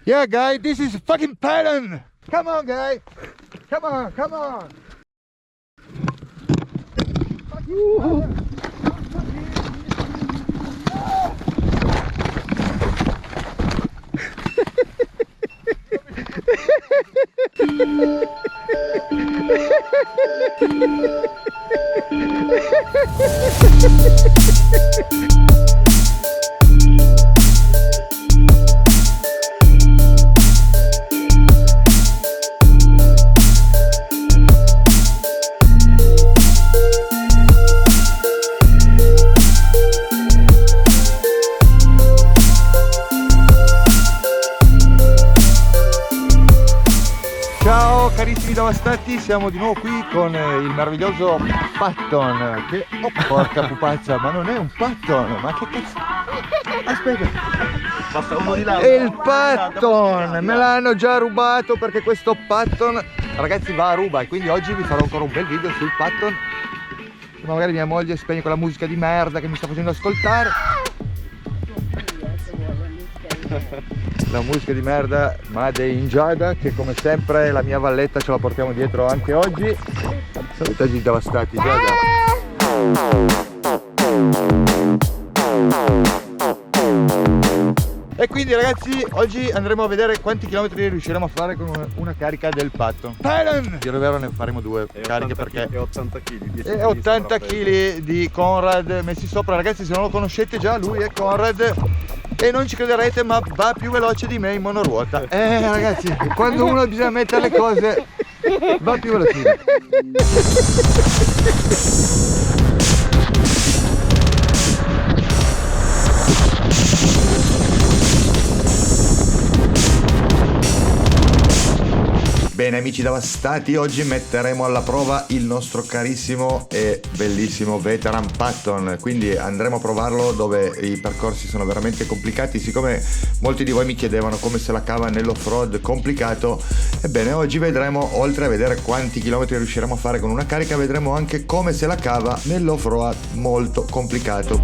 Yeah, guy, this is fucking pattern. Come on, guy. Come on, come on. Ciao carissimi devastati, siamo di nuovo qui con il meraviglioso Patton che, oh porca pupazza, ma non è un Patton, ma che cazzo, aspetta, basta uno di là. è il Patton, me l'hanno già rubato perché questo Patton, ragazzi, va a ruba e quindi oggi vi farò ancora un bel video sul Patton, ma magari mia moglie spegne quella musica di merda che mi sta facendo ascoltare. La musica di merda Made in Giada, che come sempre la mia valletta ce la portiamo dietro anche oggi. Salutati i devastati, Giada. E quindi ragazzi, oggi andremo a vedere quanti chilometri riusciremo a fare con una carica del Patton. Thailand! Dire il vero, ne faremo due cariche perché è 80 kg. e 80 kg di Conrad messi sopra. Ragazzi, se non lo conoscete già, lui è Conrad e non ci crederete, ma va più veloce di me in monoruota. Ragazzi, quando uno bisogna mettere le cose, va più veloce. Bene amici devastati, oggi metteremo alla prova il nostro carissimo e bellissimo Veteran Patton, quindi andremo a provarlo dove i percorsi sono veramente complicati. Siccome molti di voi mi chiedevano come se la cava nell'off-road complicato, ebbene oggi vedremo, oltre a vedere quanti chilometri riusciremo a fare con una carica, vedremo anche come se la cava nell'off-road molto complicato.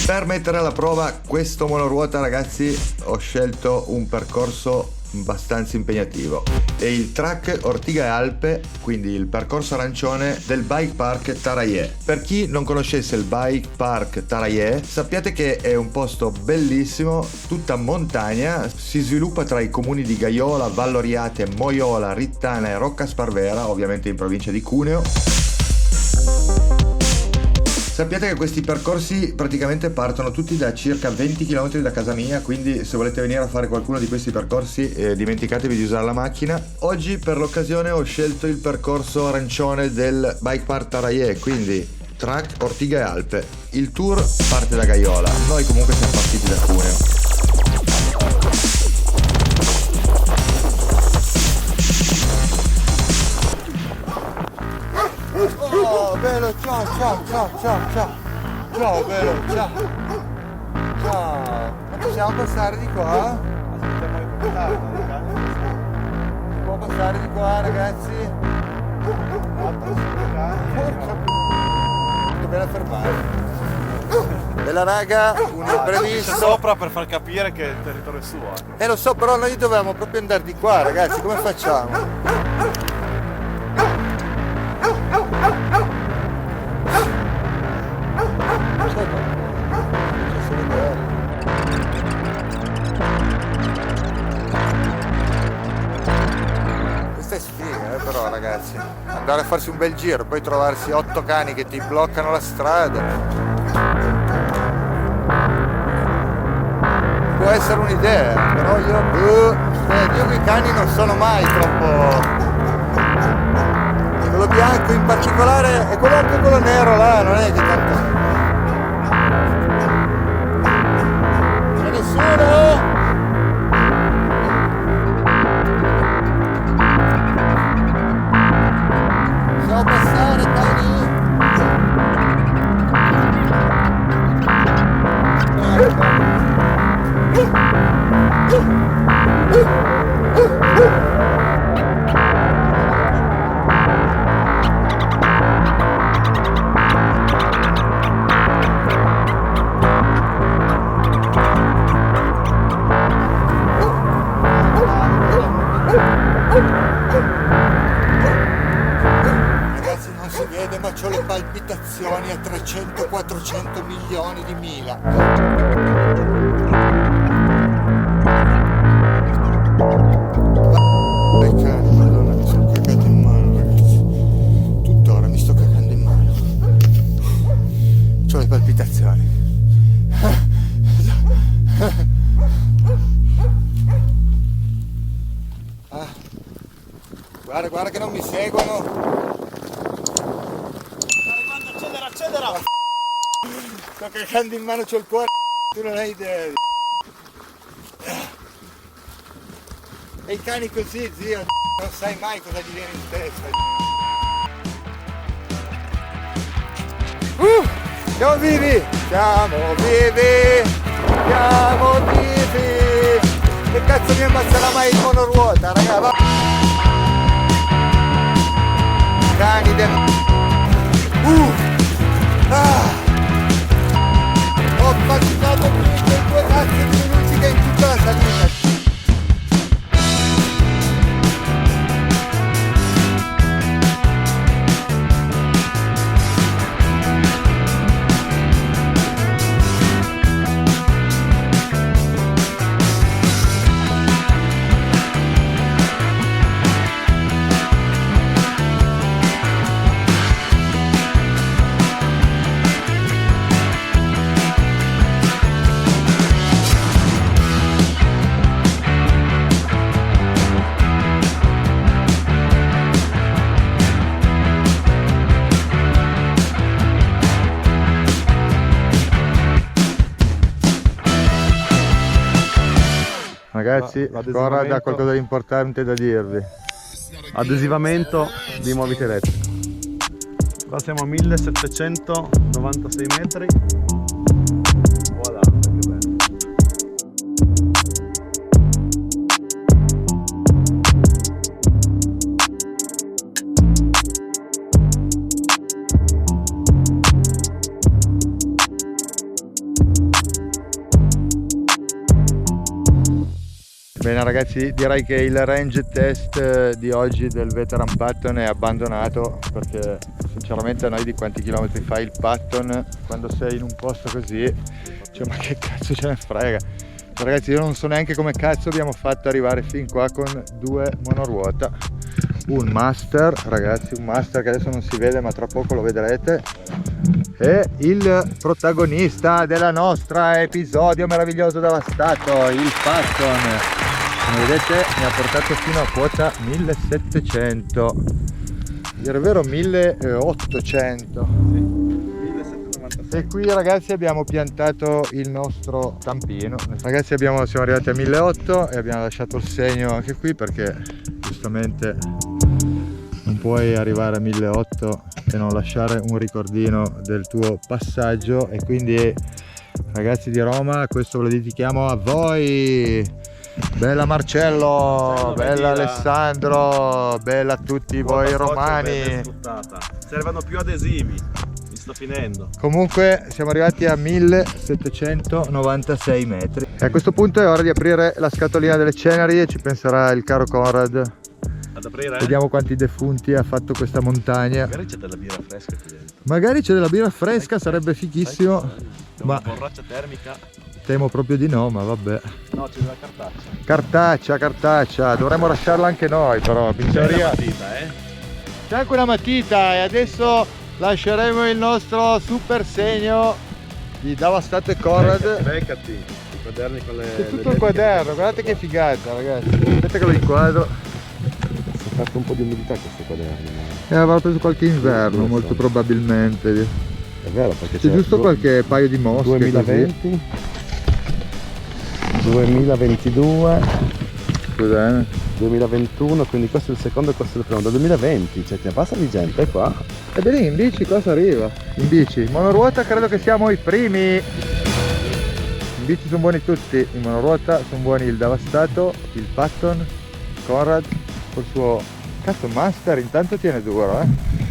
Per mettere alla prova questo monoruota, ragazzi, ho scelto un percorso abbastanza impegnativo. È il track Ortiga e Alpe, quindi il percorso arancione del Bike Park Taraie. Per chi non conoscesse il Bike Park Taraie, sappiate che è un posto bellissimo, tutta montagna, si sviluppa tra i comuni di Gaiola, Valloriate, Moiola, Rittana e Rocca Sparvera, ovviamente in provincia di Cuneo. Sappiate che questi percorsi praticamente partono tutti da circa 20 km da casa mia, quindi se volete venire a fare qualcuno di questi percorsi dimenticatevi di usare la macchina. Oggi per l'occasione ho scelto il percorso arancione del Bike Park Taraie, quindi track Ortiga e Alpe. Il tour parte da Gaiola, noi comunque siamo partiti da Cuneo. Oh, bello, ciao, ciao, ciao, ciao, ciao. Ciao, bello, ciao. Ciao. Ma possiamo passare di qua? Si può passare di qua, ragazzi? Porca che bella fermare. Bella raga, un imprevisto. Sopra per far capire che il territorio è suo. Lo so, però noi dovevamo proprio andare di qua, ragazzi, come facciamo? Questa è sfiga, però ragazzi, andare a farsi un bel giro, poi trovarsi 8 cani che ti bloccano la strada. Può essere un'idea, però io con i cani non sono mai troppo. Quello bianco in particolare e anche quello nero là, non è che tanto. C'è nessuno? Possiamo passare, cani? palpitazioni a 300-400 milioni di mila. Madonna, mi sono cagato in mano, ragazzi. Tuttora mi sto cagando in mano. C'ho le palpitazioni. Guarda che non mi seguono. Accelera! Sto cagando in mano, c'ho il cuore. Tu non hai idea. E i cani così, zio, non sai mai cosa gli viene in testa. Siamo vivi! Siamo vivi! Siamo vivi! Che cazzo mi ammazzerà mai il monoruota, raga? Va. Cani del... Ho passato più di 2 cazzo di musica in tutta la salita. Ragazzi, Corrad ha qualcosa di importante da dirvi. Adesivamento di movita elettrica. Qua siamo a 1796 metri. Voilà, che bello. Bene ragazzi, direi che il range test di oggi del Veteran Patton è abbandonato, perché sinceramente a noi di quanti chilometri fa il Patton quando sei in un posto così, cioè ma che cazzo ce ne frega. Cioè, ragazzi, io non so neanche come cazzo abbiamo fatto ad arrivare fin qua con 2 monoruota. Un master, ragazzi, un master che adesso non si vede ma tra poco lo vedrete, e il protagonista della nostra episodio meraviglioso devastato, il Patton. Come vedete mi ha portato fino a quota 1700, dire vero 1800. Sì, 1796. E qui ragazzi abbiamo piantato il nostro tampino. Ragazzi siamo arrivati a 1800 e abbiamo lasciato il segno anche qui, perché giustamente non puoi arrivare a 1800 e non lasciare un ricordino del tuo passaggio. E quindi ragazzi di Roma, questo ve lo dedichiamo a voi. Bella Marcello, bella Alessandro, bella a tutti voi romani. Servono più adesivi, mi sto finendo. Comunque siamo arrivati a 1796 metri. E a questo punto è ora di aprire la scatolina delle ceneri e ci penserà il caro Corrad. Ad aprire? Vediamo quanti defunti ha fatto questa montagna. Magari c'è della birra fresca qui dentro. Magari c'è della birra fresca, sarebbe fighissimo. Una Ma borraccia termica. temo proprio di no, ma vabbè. No, c'è della cartaccia. Cartaccia, dovremmo lasciarla anche noi però, in teoria. C'è anche una matita e adesso lasceremo il nostro super segno di Devastato e Corrad. Beccati, i quaderni con le... C'è tutto il quaderno, guardate che figata ragazzi. Aspetta che lo inquadro. Si è fatto un po' di umidità questo quaderno. Avrà preso qualche inverno, molto probabilmente. È vero, perché c'è giusto qualche paio di mosche. 2020, 2022, Scusate. 2021, quindi questo è il secondo e questo è il primo. Dal 2020, cioè ti abbassa di gente qua. E bene, in bici cosa arriva? In bici, monoruota credo che siamo i primi. In bici sono buoni tutti, in monoruota sono buoni il Devastato, il Patton, Corrad col suo cazzo master, intanto tiene duro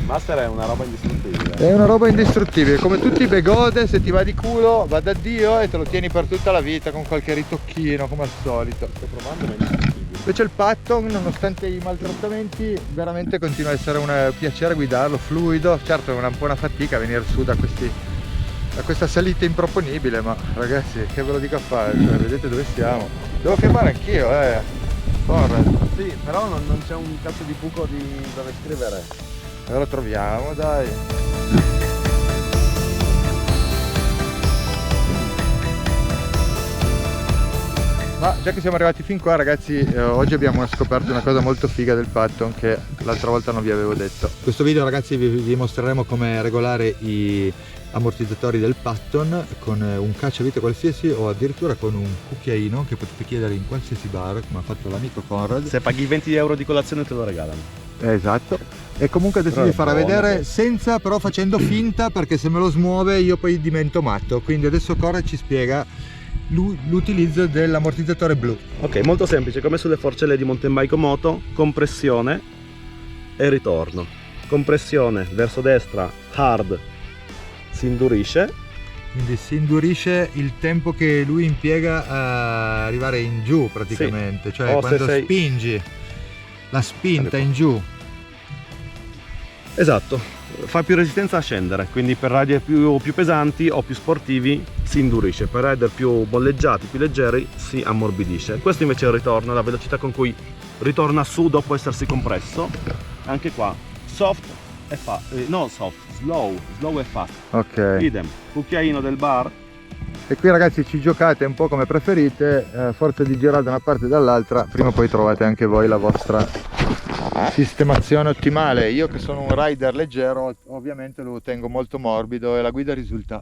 Master è una roba indistruttibile. È una roba indistruttibile, come tutti i begode, se ti va di culo va da Dio e te lo tieni per tutta la vita con qualche ritocchino come al solito. Sto provando, ma è indistruttibile. Invece il Patton, nonostante i maltrattamenti, veramente continua a essere un piacere guidarlo, fluido. Certo è un po' una fatica venire su da questa salita improponibile, ma ragazzi, che ve lo dico a fare, cioè, vedete dove siamo. Devo firmare anch'io, Conrad. Sì, però non c'è un cazzo di buco dove scrivere. Allora troviamo, dai. Ma già che siamo arrivati fin qua, ragazzi, oggi abbiamo scoperto una cosa molto figa del Patton che l'altra volta non vi avevo detto. In questo video, ragazzi, vi mostreremo come regolare i ammortizzatori del Patton con un cacciavite qualsiasi o addirittura con un cucchiaino che potete chiedere in qualsiasi bar, come ha fatto l'amico Conrad. Se paghi 20 euro di colazione te lo regalano. Esatto. E comunque adesso Però vi è farà buono, vedere poi. senza, però facendo finta, perché se me lo smuove io poi divento matto. Quindi adesso Conrad ci spiega l'utilizzo dell'ammortizzatore blu. Ok, molto semplice, come sulle forcelle di mountain bike o moto, compressione e ritorno. Compressione verso destra, hard, si indurisce. Quindi si indurisce il tempo che lui impiega a arrivare in giù praticamente, Sì. cioè O quando se sei- spingi la spinta in giù. Esatto, fa più resistenza a scendere, quindi per rider più pesanti o più sportivi si indurisce, per rider più bolleggiati, più leggeri si ammorbidisce. Questo invece è il ritorno, la velocità con cui ritorna su dopo essersi compresso. Anche qua, soft e slow e fast. Ok. Idem, cucchiaino del bar. E qui, ragazzi, ci giocate un po' come preferite, a forza di girare da una parte e dall'altra, prima o poi trovate anche voi la vostra sistemazione ottimale. Io che sono un rider leggero, ovviamente lo tengo molto morbido e la guida risulta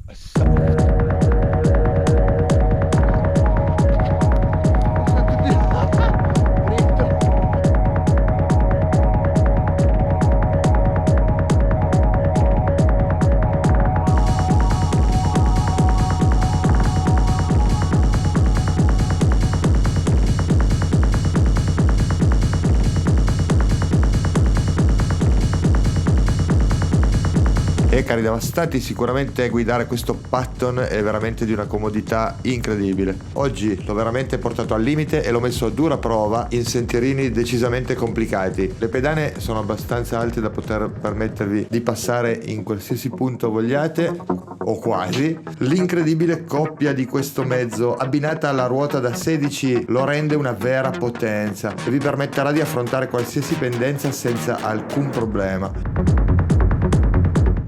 cari devastati, sicuramente guidare questo Patton è veramente di una comodità incredibile. Oggi l'ho veramente portato al limite e l'ho messo a dura prova in sentierini decisamente complicati. Le pedane sono abbastanza alte da poter permettervi di passare in qualsiasi punto vogliate, o quasi. L'incredibile coppia di questo mezzo abbinata alla ruota da 16 lo rende una vera potenza e vi permetterà di affrontare qualsiasi pendenza senza alcun problema.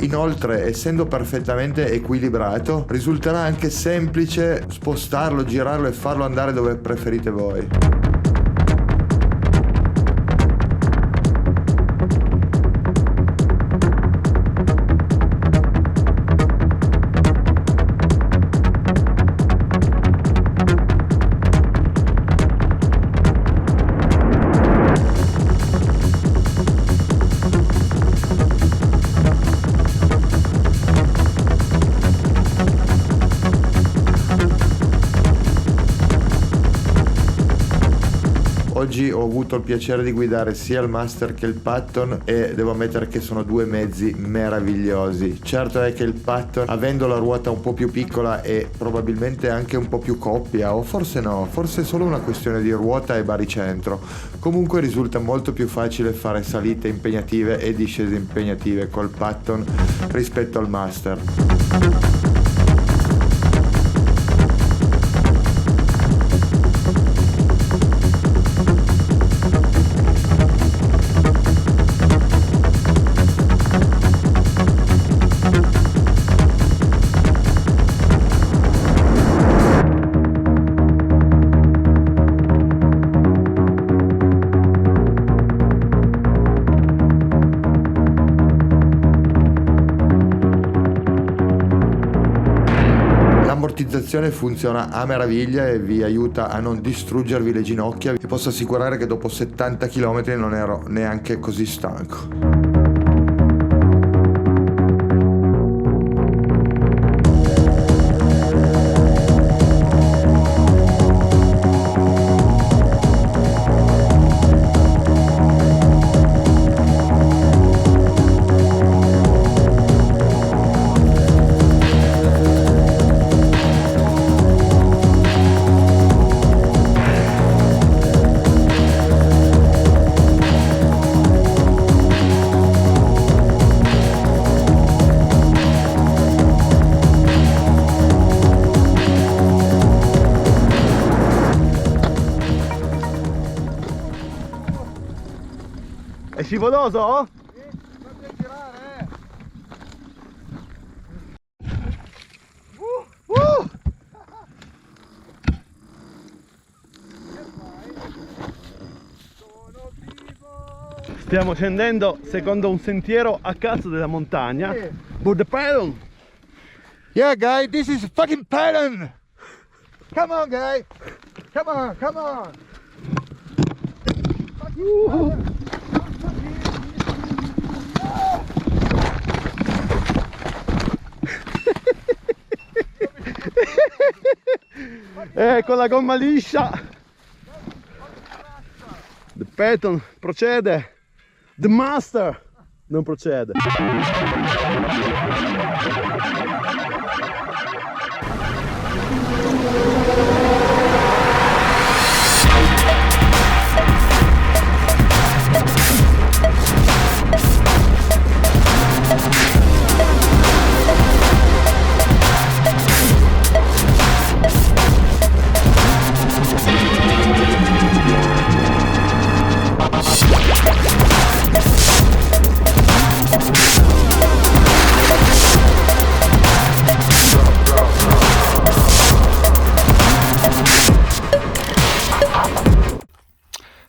Inoltre, essendo perfettamente equilibrato, risulterà anche semplice spostarlo, girarlo e farlo andare dove preferite voi. Oggi ho avuto il piacere di guidare sia il Master che il Patton e devo ammettere che sono due mezzi meravigliosi. Certo è che il Patton, avendo la ruota un po' più piccola e probabilmente anche un po' più coppia, o forse no, forse è solo una questione di ruota e baricentro, comunque risulta molto più facile fare salite impegnative e discese impegnative col Patton rispetto al Master. L'ammortizzazione funziona a meraviglia e vi aiuta a non distruggervi le ginocchia. Vi posso assicurare che dopo 70 km non ero neanche così stanco. scivoloso? Stiamo scendendo secondo un sentiero a cazzo della montagna. But the pedal. Yeah, guy, this is fucking pattern. Come on, guy. Come on, come on. Con la gomma liscia. The Patton procede. The Master non procede.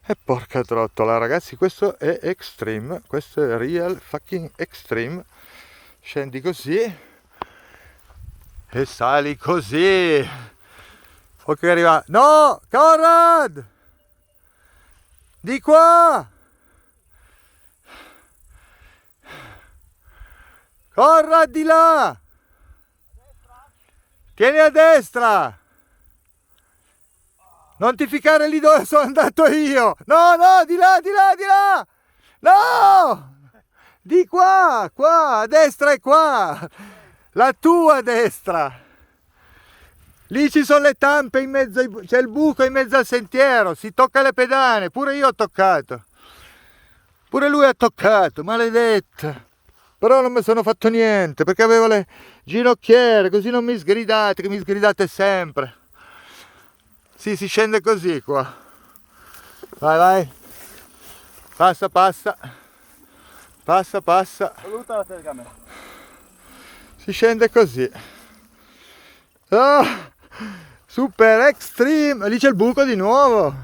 E porca trottola, ragazzi, questo è extreme, questo è real fucking extreme. Scendi così e sali così. Poi che arriva, no, Conrad, di qua, Conrad, di là, tieni a destra. Non ti ficcare lì dove sono andato io! No, no, di là, di là, di là! No! Di qua, qua, a destra e qua! La tua destra! Lì ci sono le tampe in mezzo, c'è il buco in mezzo al sentiero, si tocca le pedane, pure io ho toccato. Pure lui ha toccato, maledetta! Però non mi sono fatto niente, perché avevo le ginocchiere, così non mi sgridate, che mi sgridate sempre. Sì, si scende così qua. Vai, vai. Passa, passa. Passa, passa. Saluta la telecamera. Si scende così. Oh, super extreme. Lì c'è il buco di nuovo.